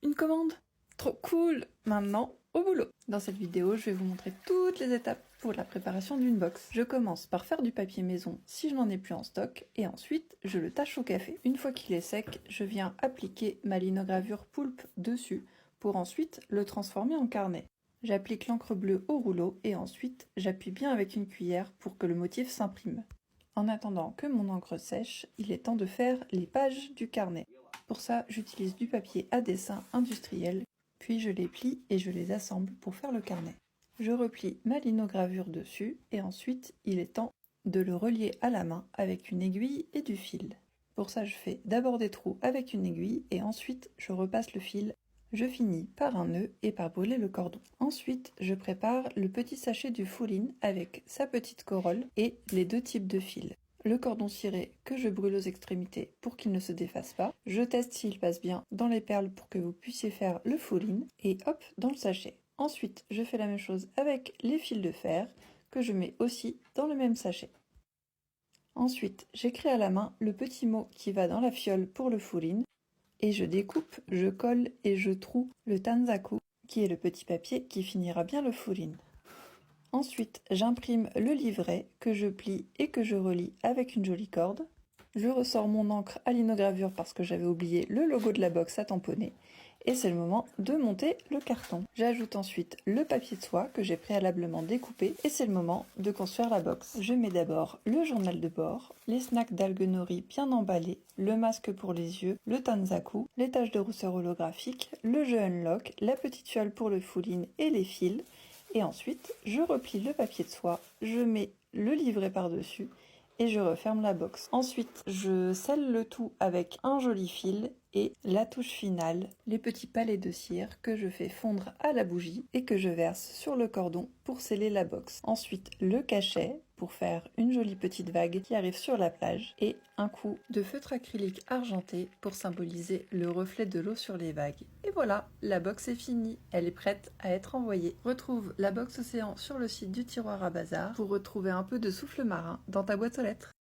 Une commande! Trop cool! Maintenant, au boulot! Dans cette vidéo, je vais vous montrer toutes les étapes pour la préparation d'une box. Je commence par faire du papier maison si je n'en ai plus en stock, et ensuite, je le tâche au café. Une fois qu'il est sec, je viens appliquer ma linogravure poulpe dessus, pour ensuite le transformer en carnet. J'applique l'encre bleue au rouleau, et ensuite, j'appuie bien avec une cuillère pour que le motif s'imprime. En attendant que mon encre sèche, il est temps de faire les pages du carnet. Pour ça, j'utilise du papier à dessin industriel, puis je les plie et je les assemble pour faire le carnet. Je replie ma linogravure dessus et ensuite, il est temps de le relier à la main avec une aiguille et du fil. Pour ça, je fais d'abord des trous avec une aiguille et ensuite, je repasse le fil. Je finis par un nœud et par brûler le cordon. Ensuite, je prépare le petit sachet du fouline avec sa petite corolle et les deux types de fils. Le cordon ciré que je brûle aux extrémités pour qu'il ne se défasse pas. Je teste s'il passe bien dans les perles pour que vous puissiez faire le fouline et hop, dans le sachet. Ensuite, je fais la même chose avec les fils de fer que je mets aussi dans le même sachet. Ensuite, j'écris à la main le petit mot qui va dans la fiole pour le fouline. Et je découpe, je colle et je troue le tanzaku, qui est le petit papier qui finira bien le fouline. Ensuite, j'imprime le livret que je plie et que je relie avec une jolie corde. Je ressors mon encre à linogravure parce que j'avais oublié le logo de la box à tamponner. Et c'est le moment de monter le carton. J'ajoute ensuite le papier de soie que j'ai préalablement découpé et c'est le moment de construire la box. Je mets d'abord le journal de bord, les snacks d'algues nori bien emballés, le masque pour les yeux, le tanzaku, les taches de rousseur holographique, le jeu unlock, la petite fiole pour le fouline et les fils. Et ensuite, je replie le papier de soie, je mets le livret par-dessus et je referme la box. Ensuite, je scelle le tout avec un joli fil et la touche finale, les petits palets de cire que je fais fondre à la bougie et que je verse sur le cordon pour sceller la box. Ensuite, le cachet pour faire une jolie petite vague qui arrive sur la plage et un coup de feutre acrylique argenté pour symboliser le reflet de l'eau sur les vagues. Et voilà, la box est finie, elle est prête à être envoyée. Retrouve la box océan sur le site du tiroir à bazar pour retrouver un peu de souffle marin dans ta boîte aux lettres.